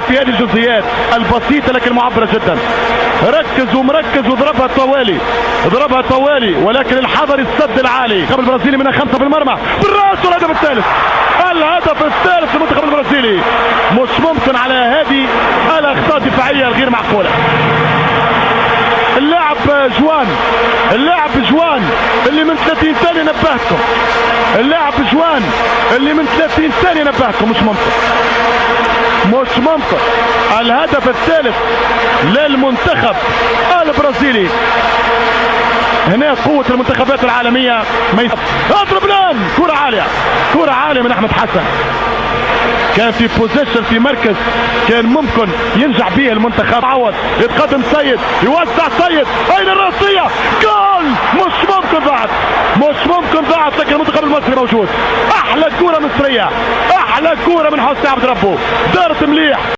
في هذه الجزئيات البسيطة لكن معبرة جدا. ركز ومركز وضربها طوالي، ضربها طوالي، ولكن الحذر السد العالي. قبل البرازيلي منها 5 في المرمى بالراس، والهدف الثالث، الهدف الثالث للمنتخب البرازيلي. مش ممكن على هذه الاخطاء الدفاعية الغير معقولة. اللاعب جوان اللي من 30 ثانية نبهتكم، اللاعب جوان اللي من 30 ثانية نبهتكم. مش ممكن الهدف الثالث للمنتخب البرازيلي. هنا قوة المنتخبات العالمية. اضرب الان، كرة عالية من احمد حسن. كان في بوزيشن، في مركز كان ممكن ينجح به المنتخب. عوض يتقدم سيد، يوزع سيد، اين الراسية؟ جول! مش ممكن ضاعت، لكن المنتخب المصري موجود. احلى كرة مصرية، احلى كرة من حسني عبد ربه، دارت مليح.